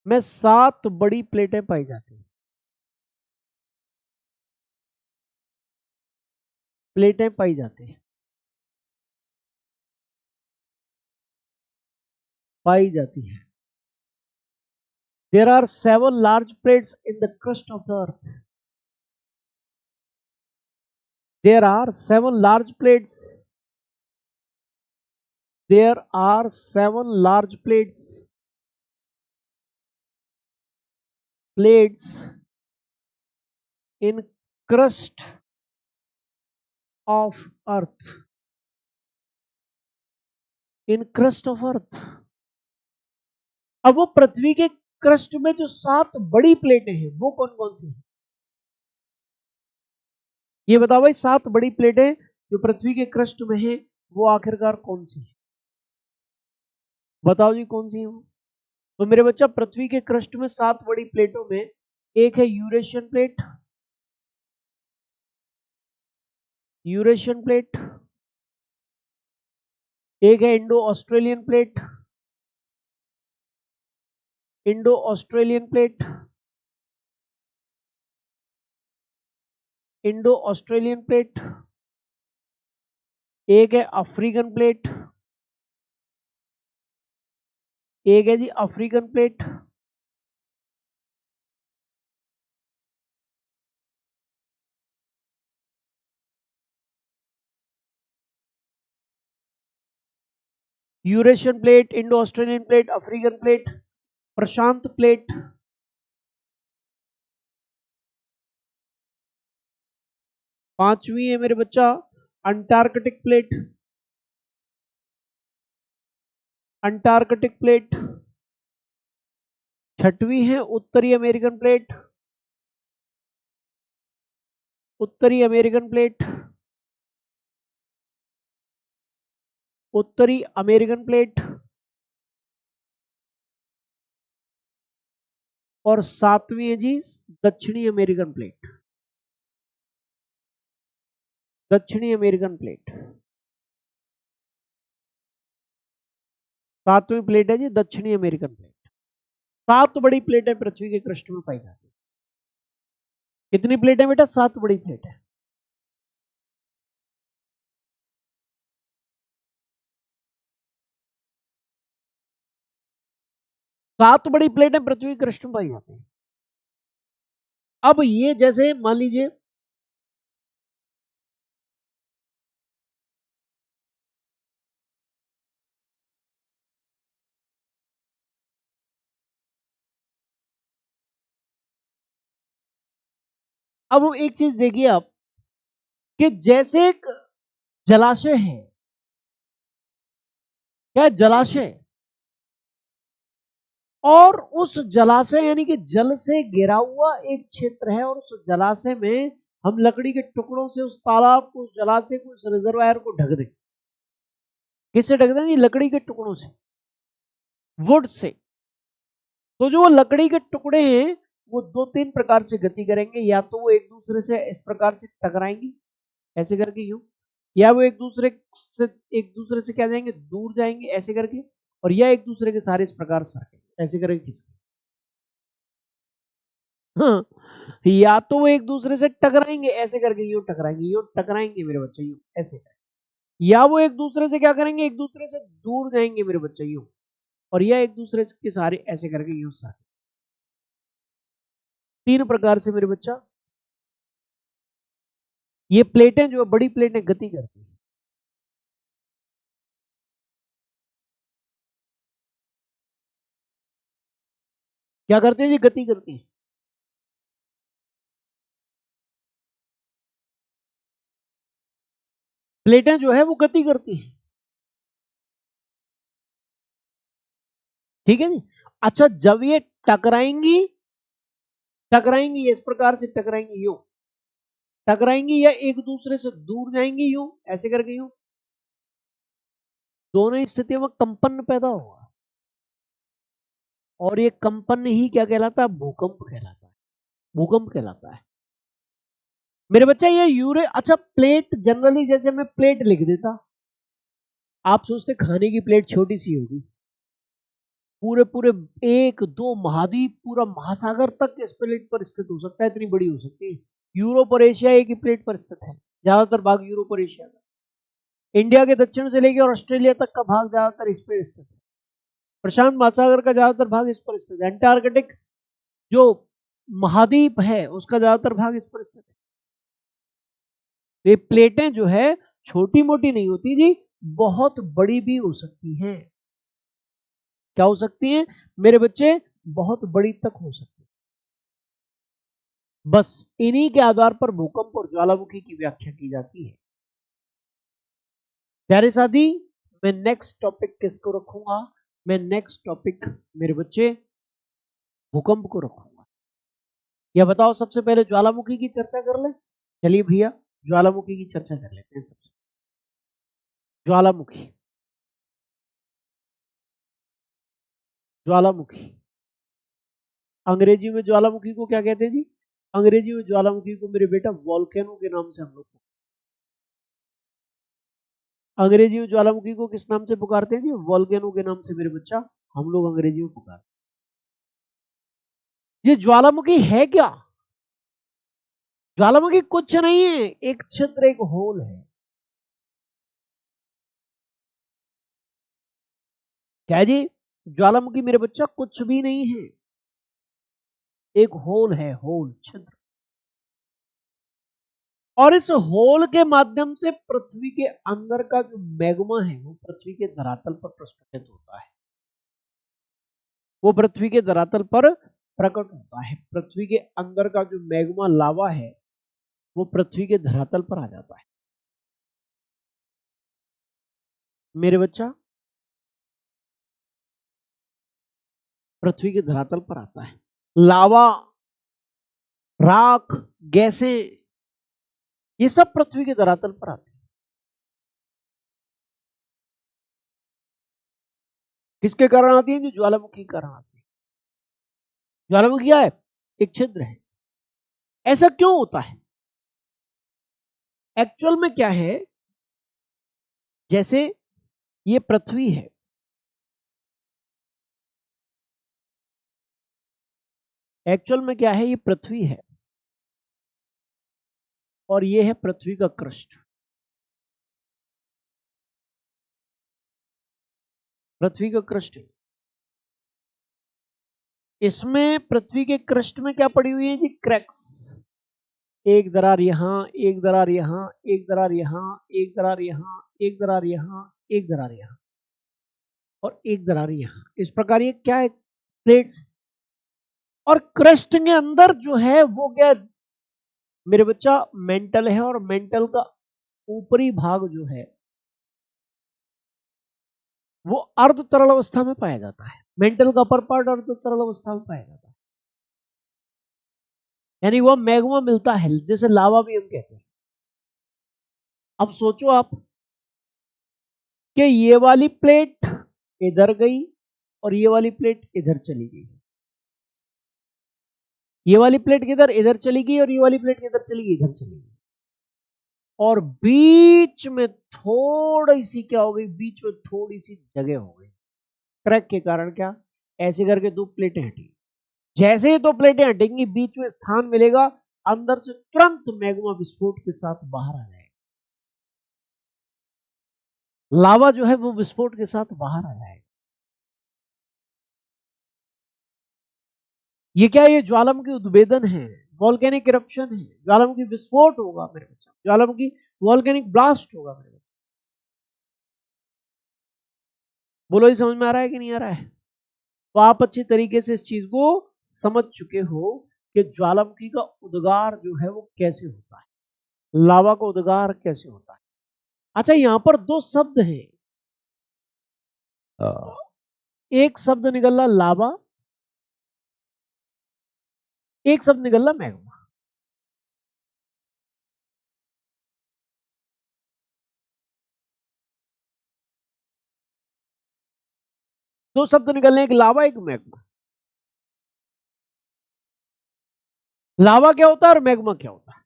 S1: 7 बड़ी प्लेटें पाई जाती हैं। प्लेटें पाई जाती हैं, पाई जाती है। There are 7 large plates in the crust of the earth. There are 7 large plates. There are 7 large plates. Plates in crust of earth. In crust of earth. अब वो पृथ्वी के क्रस्ट में जो 7 बड़ी प्लेटें हैं वो कौन कौन सी हैं? ये बताओ भाई, 7 बड़ी प्लेटें जो पृथ्वी के क्रस्ट में है वो आखिरकार कौन सी है? बताओ जी कौन सी है वो? तो मेरे बच्चा, पृथ्वी के क्रस्ट में 7 बड़ी प्लेटों में एक है यूरेशियन प्लेट, यूरेशियन प्लेट, एक है Indo Australian plate, Indo Australian plate, Indo Australian plate, एक है अफ्रीकन प्लेट, एक है जी African plate, Eurasian plate, Indo Australian plate, African plate, प्रशांत प्लेट, पांचवी है मेरे बच्चा अंटार्कटिक प्लेट, अंटार्कटिक प्लेट, छठवीं है उत्तरी अमेरिकन प्लेट, उत्तरी अमेरिकन प्लेट, उत्तरी अमेरिकन प्लेट, और सातवीं है जी दक्षिणी अमेरिकन प्लेट, दक्षिणी अमेरिकन प्लेट। सातवीं प्लेट है जी दक्षिणी अमेरिकन प्लेट। 7 बड़ी प्लेटें पृथ्वी के क्रस्ट में पाई जाती है। कितनी प्लेटें बेटा? 7 बड़ी प्लेटें। सात बड़ी प्लेटें पृथ्वी के क्रस्ट में पाई जाती है। अब ये जैसे मान लीजिए अब एक चीज देखिए आप कि जैसे एक जलाशय है, क्या जलाशय, और उस जलाशय यानी कि जल से घिरा हुआ एक क्षेत्र है, और उस जलाशय में हम लकड़ी के टुकड़ों से उस तालाब को, उस जलाशय को, उस रिजर्वायर को ढक दें। किससे ढक दें? लकड़ी के टुकड़ों से, वुड से। तो जो लकड़ी के टुकड़े हैं वो 2-3 प्रकार से गति करेंगे। या तो वो एक दूसरे से इस प्रकार से टकराएंगे, ऐसे करके यूं, या वो एक दूसरे से क्या जाएंगे, दूर जाएंगे ऐसे करके, और या एक दूसरे के सारे इस प्रकार सरकेंगे ऐसे करके खिसके। हाँ, या तो वो एक दूसरे से टकराएंगे ऐसे करके, यूं टकराएंगे, यूं टकराएंगे मेरे बच्चे, यूं ऐसे करें। या वो एक दूसरे से क्या करेंगे, एक दूसरे से दूर जाएंगे मेरे बच्चे, यूं, और या एक दूसरे के सारे ऐसे करके यूं सारे। 3 प्रकार से मेरे बच्चा ये प्लेटें जो बड़ी प्लेटें गति करती है। क्या करते हैं जी? गति करती है। प्लेटें जो है वो गति करती है। ठीक है जी। अच्छा, जब ये टकराएंगी, टकराएंगी इस प्रकार से, टकराएंगी यूं, टकराएंगी, या एक दूसरे से दूर जाएंगी यूं ऐसे करके, यूं, दोनों स्थितियों में कंपन पैदा होगा, और ये कंपन ही क्या कहलाता है? भूकंप कहलाता है। भूकंप कहलाता है मेरे बच्चा। ये अच्छा, प्लेट जनरली जैसे मैं प्लेट लिख देता, आप सोचते खाने की प्लेट छोटी सी होगी, पूरे पूरे 1-2 महाद्वीप, पूरा महासागर तक इस प्लेट पर स्थित हो सकता है, इतनी बड़ी हो सकती है। यूरोप और एशिया एक ही प्लेट पर स्थित है, ज्यादातर भाग यूरोप और एशिया का। इंडिया के दक्षिण से लेकर ऑस्ट्रेलिया तक का भाग ज्यादातर इस पर स्थित है। प्रशांत महासागर का ज्यादातर भाग इस पर स्थित है। अंटार्कटिक जो महाद्वीप है उसका ज्यादातर भाग इस पर स्थित है। ये प्लेटें जो है छोटी मोटी नहीं होती जी, बहुत बड़ी भी हो सकती हैं। क्या हो सकती हैं मेरे बच्चे? बहुत बड़ी तक हो सकती है। बस इन्हीं के आधार पर भूकंप और ज्वालामुखी की व्याख्या की जाती है। प्यारे साथी, मैं नेक्स्ट टॉपिक किसको रखूंगा? मैं नेक्स्ट टॉपिक मेरे बच्चे भूकंप को रखूंगा। या बताओ, सबसे पहले ज्वालामुखी की चर्चा कर ले। चलिए भैया, ज्वालामुखी की चर्चा कर लेते हैं। सबसे ज्वालामुखी, ज्वालामुखी अंग्रेजी में ज्वालामुखी को क्या कहते हैं जी? अंग्रेजी में ज्वालामुखी को मेरे बेटा वॉल्केनो के नाम से हम लोग, अंग्रेजी में ज्वालामुखी को किस नाम से पुकारते हैं जी? वॉल्केनो के नाम से मेरे बच्चा हम लोग अंग्रेजी में पुकारते हैं। ये ज्वालामुखी है क्या? ज्वालामुखी कुछ नहीं है, एक छिद्र, एक होल है। क्या जी? ज्वालामुखी मेरे बच्चा कुछ भी नहीं है, एक होल है, होल, छिद्र। और इस होल के माध्यम से पृथ्वी के अंदर का जो मैग्मा है वो पृथ्वी के धरातल पर प्रस्फुटित होता है, वो पृथ्वी के धरातल पर प्रकट होता है। पृथ्वी के अंदर का जो मैग्मा लावा है वो पृथ्वी के धरातल पर आ जाता है मेरे बच्चा, पृथ्वी के धरातल पर आता है। लावा, राख, गैसें, ये सब पृथ्वी के धरातल पर आते हैं। किसके कारण आती है? जो ज्वालामुखी के कारण आती है। ज्वालामुखी क्या है? एक छिद्र है। ऐसा क्यों होता है? एक्चुअल में क्या है, जैसे ये पृथ्वी है, एक्चुअल में क्या है, ये पृथ्वी है और ये है पृथ्वी का क्रस्ट। पृथ्वी का क्रस्ट है, इसमें पृथ्वी के क्रस्ट में क्या पड़ी हुई है जी? क्रैक्स। एक दरार यहां, एक दरार यहां, एक दरार यहां, एक दरार यहां, एक दरार यहां, एक दरार यहां और एक दरार यहां। इस प्रकार ये क्या है? प्लेट्स। और क्रस्ट के अंदर जो है वो क्या मेरे बच्चा? मेंटल है। और मेंटल का ऊपरी भाग जो है वो अर्ध तरल अवस्था में पाया जाता है। मेंटल का अपर पार्ट अर्ध तरल अवस्था में पाया जाता है, यानी वो मैग्मा मिलता है, जैसे लावा भी हम कहते हैं। अब सोचो आप कि ये वाली प्लेट इधर गई और ये वाली प्लेट इधर चली गई, ये वाली प्लेट किधर? इधर चली गई, और ये वाली प्लेट किधर चली गई? इधर चली गई। और बीच में थोड़ी सी क्या हो गई? बीच में थोड़ी सी जगह हो गई क्रैक के कारण। क्या? ऐसे करके दो प्लेटें हटी, जैसे ही दो प्लेटें हटेंगी बीच में स्थान मिलेगा, अंदर से तुरंत मैग्मा विस्फोट के साथ बाहर आ जाएगा। लावा जो है वो विस्फोट के साथ बाहर आ जाएगा। ये क्या है? ये ज्वालामुखी उद्भेदन है, वॉल्केनिक इरप्शन है। ज्वालामुखी विस्फोट होगा मेरे बच्चा, ज्वालामुखी वॉल्केनिक ब्लास्ट होगा मेरे बच्चा। बोलो, ये समझ में आ रहा है कि नहीं आ रहा है? तो आप अच्छी तरीके से इस चीज को समझ चुके हो कि ज्वालामुखी का उद्गार जो है वो कैसे होता है, लावा का उद्गार कैसे होता है। अच्छा, यहां पर दो शब्द हैं, एक शब्द निकला लावा, एक शब्द निकला मैग्मा। दो शब्द निकलने, एक लावा एक मैग्मा। लावा क्या होता है और मैग्मा क्या होता है,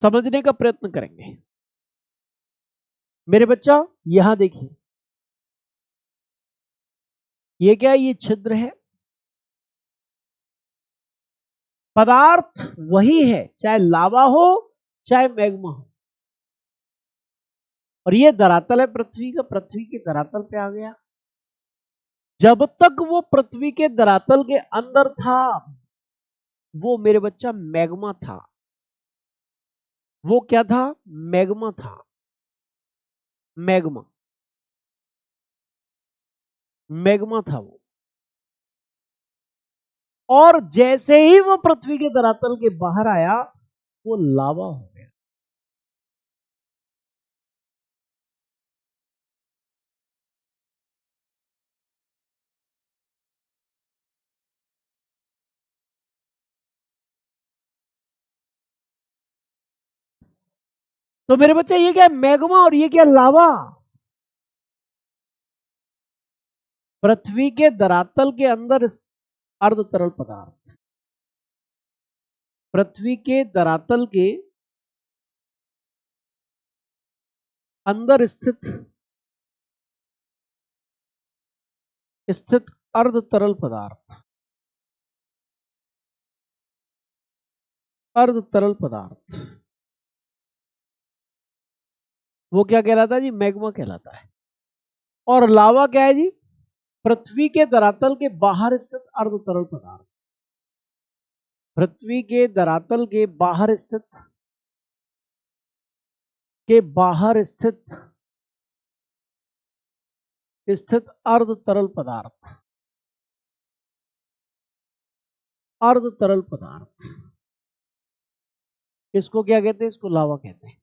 S1: समझने का प्रयत्न करेंगे मेरे बच्चा। यहां देखिए, ये क्या है? ये छिद्र है, पदार्थ वही है, चाहे लावा हो चाहे मैग्मा हो। और ये धरातल है पृथ्वी का, पृथ्वी के धरातल पे आ गया। जब तक वो पृथ्वी के धरातल के अंदर था वो मेरे बच्चा मैग्मा था। वो क्या था? मैग्मा था, मैग्मा, मैग्मा था वो। और जैसे ही वो पृथ्वी के धरातल के बाहर आया वो लावा हो गया। तो मेरे बच्चे ये क्या है? मैग्मा। और ये क्या? लावा। पृथ्वी के धरातल के अंदर अर्ध तरल पदार्थ, पृथ्वी के धरातल के अंदर स्थित अर्ध तरल पदार्थ, अर्ध तरल पदार्थ, वो क्या कहलाता है जी? मैग्मा कहलाता है। और लावा क्या है जी? पृथ्वी के धरातल के बाहर स्थित अर्ध तरल पदार्थ, पृथ्वी के धरातल के बाहर स्थित अर्ध तरल पदार्थ, अर्ध तरल पदार्थ, इसको क्या कहते हैं? इसको लावा कहते हैं।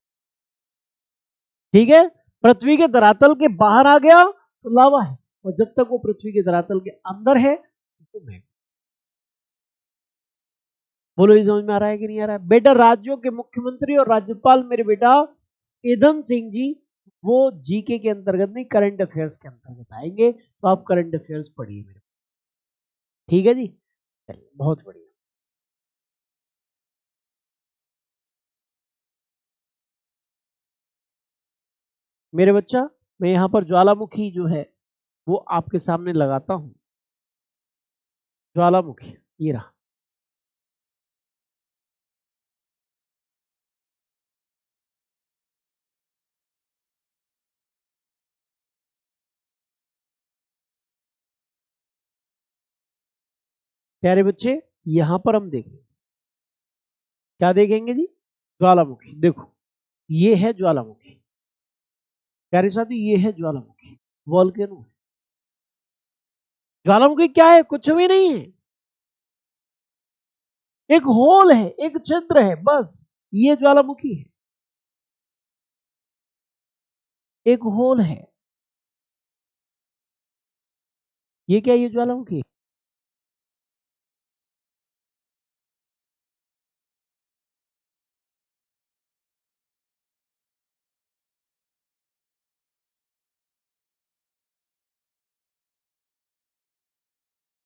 S1: ठीक है, पृथ्वी के धरातल के बाहर आ गया तो लावा है, और जब तक वो पृथ्वी के धरातल के अंदर है तो मैग्मा। बोलो, ये समझ में आ रहा है कि नहीं आ रहा है? बेटा, राज्यों के मुख्यमंत्री और राज्यपाल मेरे बेटा ईधन सिंह जी, वो जीके के अंतर्गत नहीं, करंट अफेयर्स के अंतर्गत आएंगे, तो आप करंट अफेयर्स पढ़िए मेरे। ठीक है जी, चलिए, बहुत बढ़िया। मेरे बच्चा, मैं यहां पर ज्वालामुखी जो है वो आपके सामने लगाता हूं। ज्वालामुखी ये रहा। प्यारे बच्चे, यहां पर हम देखें, क्या देखेंगे जी? ज्वालामुखी। देखो, ये है ज्वालामुखी। प्यारे साथी, ये है ज्वालामुखी, वॉल्केनो है। ज्वालामुखी क्या है? कुछ भी नहीं है, एक होल है, एक छिद्र है, बस। ये ज्वालामुखी है, एक होल है। ये क्या? ये ज्वालामुखी।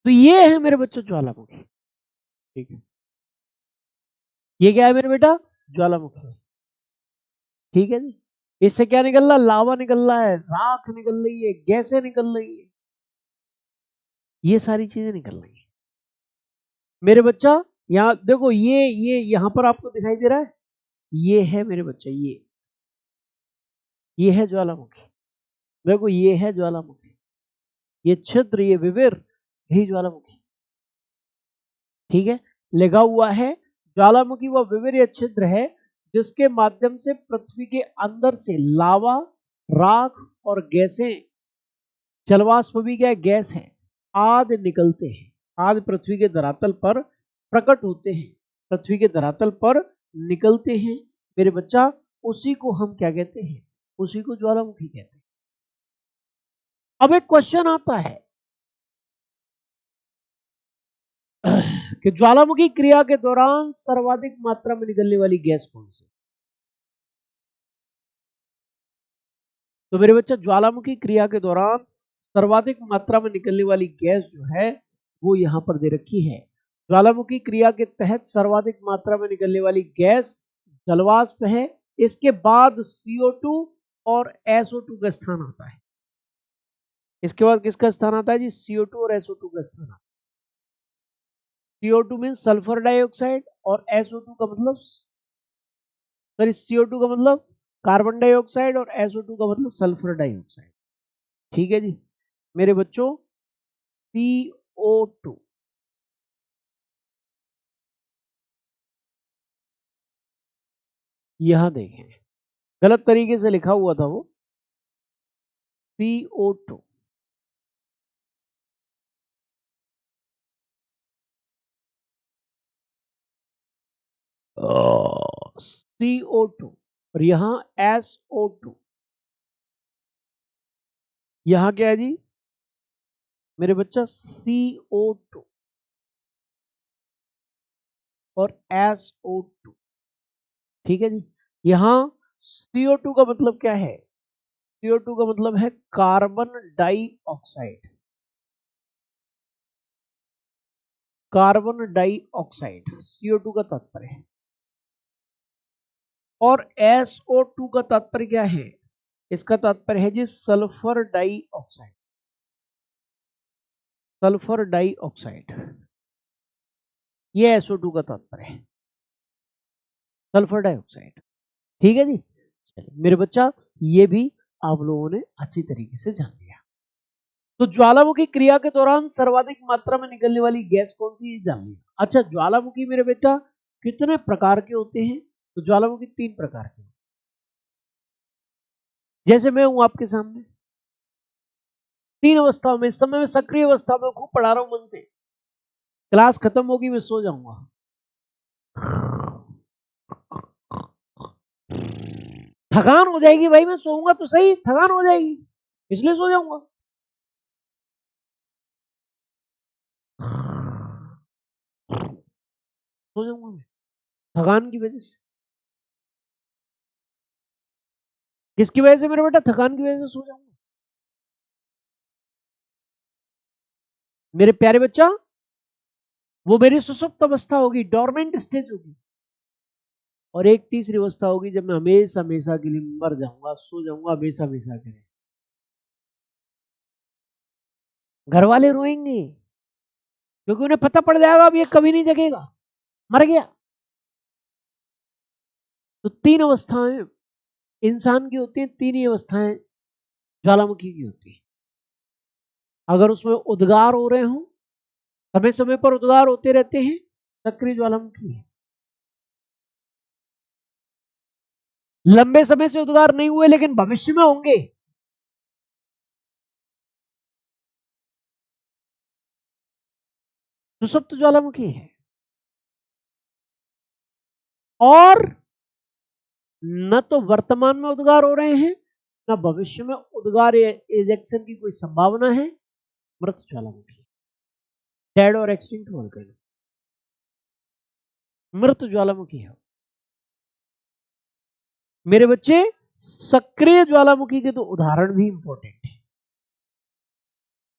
S1: तो ये है मेरे बच्चों ज्वालामुखी। ठीक है, ये क्या है मेरे बेटा? ज्वालामुखी। ठीक है जी, इससे क्या निकल रहा? लावा निकल रहा है, राख निकल रही है, गैसें निकल रही है, ये सारी चीजें निकल रही है मेरे बच्चा। यहाँ देखो, ये यहाँ पर आपको दिखाई दे रहा है, ये है मेरे बच्चा, ये है ज्वालामुखी। देखो, ये है ज्वालामुखी, ये छिद्र, ये विविर, यही ज्वालामुखी। ठीक है, लगा हुआ है। ज्वालामुखी वह विविर या छिद्र है जिसके माध्यम से पृथ्वी के अंदर से लावा, राख और गैसें, जलवाष्प भी क्या गैस है, आदि निकलते हैं, आदि पृथ्वी के धरातल पर प्रकट होते हैं, पृथ्वी के धरातल पर निकलते हैं मेरे बच्चा। उसी को हम क्या कहते हैं? उसी को ज्वालामुखी कहते हैं। अब एक क्वेश्चन आता है कि ज्वालामुखी क्रिया के दौरान सर्वाधिक मात्रा में निकलने वाली गैस कौन सी? तो मेरे बच्चा, ज्वालामुखी क्रिया के दौरान सर्वाधिक मात्रा में निकलने वाली गैस जो है वो यहां पर दे रखी है। ज्वालामुखी क्रिया के तहत सर्वाधिक मात्रा में निकलने वाली गैस जलवाष्प है। इसके बाद CO2 और SO2 का स्थान आता है। इसके बाद किसका स्थान आता है जी? CO2 और SO2 का स्थान आता है। CO2 मीन सल्फर डाइऑक्साइड, और SO2 का मतलब, सॉरी, CO2 का मतलब कार्बन डाइऑक्साइड, और SO2 का मतलब सल्फर डाइऑक्साइड। ठीक है जी मेरे बच्चों, CO2, यहां देखें, गलत तरीके से लिखा हुआ था वो, CO2। CO2 और यहां SO2। यहां क्या है जी मेरे बच्चा? CO2 और SO2। ठीक है जी, यहां CO2 का मतलब क्या है? CO2 का मतलब है carbon dioxide. Carbon dioxide CO2 का तात्पर्य है। और SO2 का तात्पर्य क्या है? इसका तात्पर्य है जी सल्फर डाइऑक्साइड। सल्फर डाइऑक्साइड, ये SO2 का तात्पर्य है, सल्फर डाइऑक्साइड। ठीक है जी। चलिए मेरे बच्चा, ये भी आप लोगों ने अच्छी तरीके से जान लिया। तो ज्वालामुखी क्रिया के दौरान सर्वाधिक मात्रा में निकलने वाली गैस कौन सी है जान लिया। अच्छा, ज्वालामुखी मेरे बेटा कितने प्रकार के होते हैं? तो ज्वालामुखी 3 प्रकार के। जैसे मैं हूं आपके सामने 3 अवस्थाओं में, इस समय मैं सक्रिय अवस्था में खूब पढ़ा रहा हूं मन से। क्लास खत्म होगी मैं सो जाऊंगा। थकान हो जाएगी भाई, मैं सोऊंगा तो सही, थकान हो जाएगी इसलिए सो जाऊंगा। सो जाऊंगा मैं थकान की वजह से। किसकी वजह से मेरे बेटा? थकान की वजह से सो जाऊंगा मेरे प्यारे बच्चा। वो मेरी सुसुप्त अवस्था होगी, डोरमेंट स्टेज होगी। और एक तीसरी अवस्था होगी जब मैं हमेशा हमेशा के लिए मर जाऊंगा, सो जाऊंगा हमेशा हमेशा के लिए। घर वाले रोएंगे क्योंकि उन्हें पता पड़ जाएगा अब ये कभी नहीं जगेगा, मर गया। तो 3 अवस्थाएं इंसान की होती हैं, 3 ही अवस्थाएं ज्वालामुखी की होती है। अगर उसमें उद्गार हो रहे हो, समय समय पर उद्गार होते रहते हैं, सक्रिय ज्वालामुखी है। लंबे समय से उद्गार नहीं हुए लेकिन भविष्य में होंगे, सुसुप्त ज्वालामुखी है। और न तो वर्तमान में उद्गार हो रहे हैं, न भविष्य में उद्गार इजेक्शन की कोई संभावना है, मृत ज्वालामुखी, डेड और एक्सटिंक्ट वोल्केनो, मृत ज्वालामुखी है मेरे बच्चे। सक्रिय ज्वालामुखी के तो उदाहरण भी इंपॉर्टेंट है।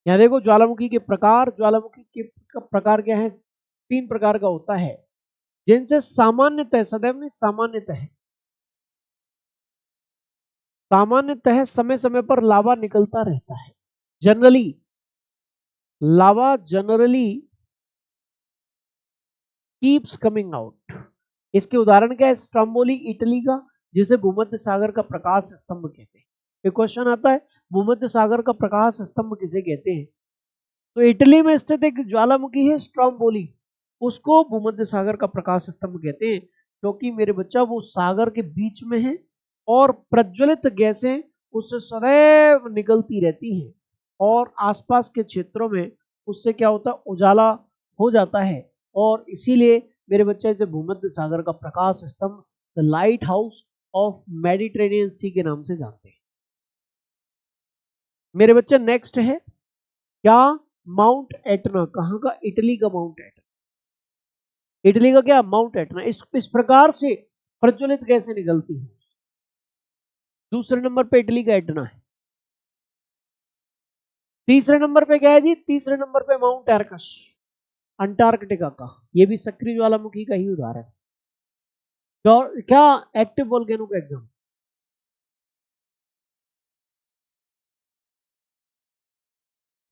S1: यहां देखो ज्वालामुखी के प्रकार, ज्वालामुखी के का प्रकार क्या है? 3 प्रकार का होता है, जिनसे सामान्यतः, सदैव नहीं सामान्यतः, सामान्यतः समय समय पर लावा निकलता रहता है। जनरली लावा जनरली कीप्स कमिंग आउट। इसके उदाहरण क्या है? स्ट्रोम्बोली इटली का, जिसे भूमध्य सागर का प्रकाश स्तंभ कहते हैं। एक क्वेश्चन आता है, भूमध्य सागर का प्रकाश स्तंभ किसे कहते हैं? तो इटली में स्थित एक ज्वालामुखी है स्ट्रोम्बोली, उसको भूमध्य सागर का प्रकाश स्तंभ कहते हैं, क्योंकि मेरे बच्चा वो सागर के बीच में है और प्रज्वलित गैसें उससे सदैव निकलती रहती हैं और आसपास के क्षेत्रों में उससे क्या होता है? उजाला हो जाता है। और इसीलिए मेरे बच्चे इसे भूमध्य सागर का प्रकाश स्तंभ, the lighthouse of Mediterranean sea के नाम से जानते हैं मेरे बच्चे। नेक्स्ट है क्या? Mount Etna. कहां का? इटली का माउंट एटना। इटली का क्या? Mount Etna. इस प्रकार से प्रज्वलित गैसें निकलती हैं। दूसरे नंबर पे इटली का एटना है। तीसरे नंबर पे क्या है जी? तीसरे नंबर पे माउंट एरकस, अंटार्कटिका का, ये भी सक्रिय ज्वालामुखी का ही उदाहरण है। तो क्या? एक्टिव वोल्केनो का एग्जाम।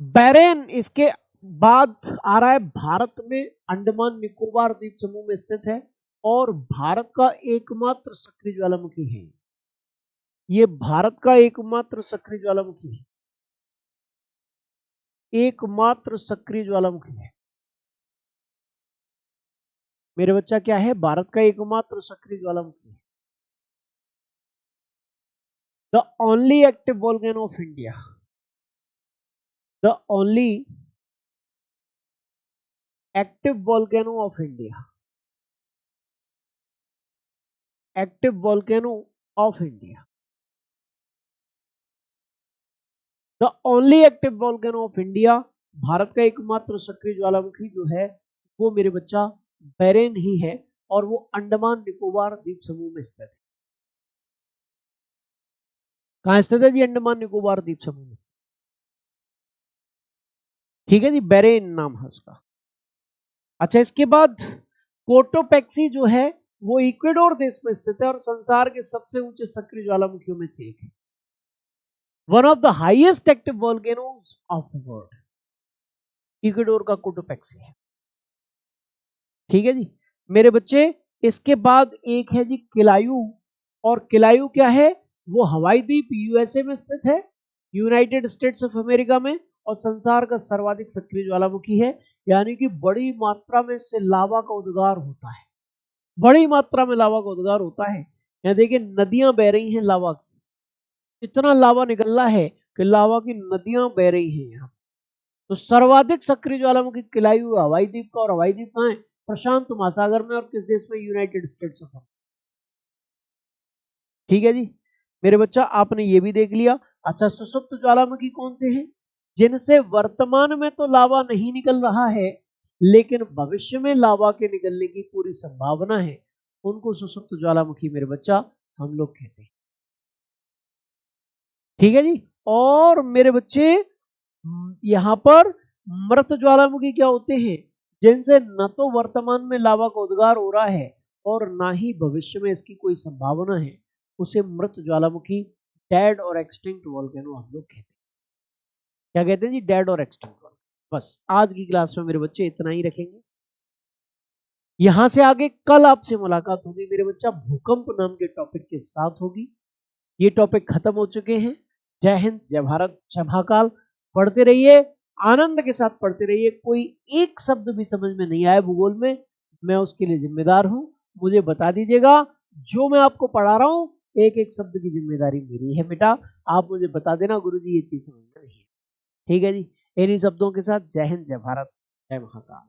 S1: बैरेन इसके बाद आ रहा है भारत में, अंडमान निकोबार द्वीप समूह में स्थित है और भारत का एकमात्र सक्रिय ज्वालामुखी है। ये भारत का एकमात्र सक्रिय ज्वालामुखी है, एकमात्र सक्रिय ज्वालामुखी है मेरे बच्चा। क्या है? भारत का एकमात्र सक्रिय ज्वालामुखी है। The only active volcano of India, the only active volcano of India, active volcano of India, the only active volcano of India. Bharat का एकमात्र सक्रिय ज्वालामुखी जो है वो मेरे बच्चा बैरेन ही है और वो अंडमान निकोबार द्वीप समूह में स्थित है। कहां स्थित है जी? अंडमान निकोबार द्वीप समूह में स्थित। ठीक है जी, बेरेन नाम है उसका। अच्छा, इसके बाद कोटोपैक्सी जो है वो इक्वेडोर देश में स्थित है और संसार के सबसे ऊंचे सक्रिय ज्वालामुखियों में से एक है। One of the highest active volcanoes of the world, Ecuador का कोटोपैक्सी है। ठीक है जी मेरे बच्चे। इसके बाद एक है जी किलायू, और किलायू क्या है? वो हवाई द्वीप यूएसए में स्थित है, यूनाइटेड स्टेट्स ऑफ अमेरिका में, और संसार का सर्वाधिक सक्रिय ज्वालामुखी है। यानी कि बड़ी मात्रा में इससे लावा का उद्गार होता है, बड़ी मात्रा में लावा का उद्गार होता है। यहाँ देखिए नदियां बह रही हैं लावा की, इतना लावा निकल रहा है कि लावा की नदियां बह रही हैं यहाँ। तो सर्वाधिक सक्रिय ज्वालामुखी किलायू हवाई द्वीप का, और हवाई द्वीप कहाँ है? प्रशांत महासागर में, और किस देश में? United states of America. ठीक है जी मेरे बच्चा, आपने ये भी देख लिया। अच्छा, सुषुप्त ज्वालामुखी कौन से हैं? जिनसे वर्तमान में तो लावा नहीं निकल रहा है, लेकिन भविष्य में लावा के निकलने की पूरी संभावना है, उनको सुषुप्त ज्वालामुखी मेरे बच्चा हम लोग कहते हैं। ठीक है जी। और मेरे बच्चे यहाँ पर मृत ज्वालामुखी क्या होते हैं? जिनसे न तो वर्तमान में लावा का उद्गार हो रहा है और ना ही भविष्य में इसकी कोई संभावना है, उसे मृत ज्वालामुखी, डेड और एक्सटिंक्ट वोल्केनो हम लोग कहते हैं। क्या कहते हैं जी? डेड और एक्सटिंक्ट वोल्केनो। बस आज की क्लास में मेरे बच्चे इतना ही रखेंगे। यहां से आगे कल आपसे मुलाकात होगी मेरे बच्चा भूकंप नाम के टॉपिक के साथ होगी। ये टॉपिक खत्म हो चुके हैं। जय हिंद, जय भारत, जय महाकाल। पढ़ते रहिए, आनंद के साथ पढ़ते रहिए। कोई एक शब्द भी समझ में नहीं आया भूगोल में, मैं उसके लिए जिम्मेदार हूं, मुझे बता दीजिएगा। जो मैं आपको पढ़ा रहा हूं, एक एक शब्द की जिम्मेदारी मेरी है बेटा। आप मुझे बता देना गुरुजी ये चीज समझ में नहीं है। ठीक है जी, इन्हीं शब्दों के साथ जय हिंद, जय भारत, जय महाकाल।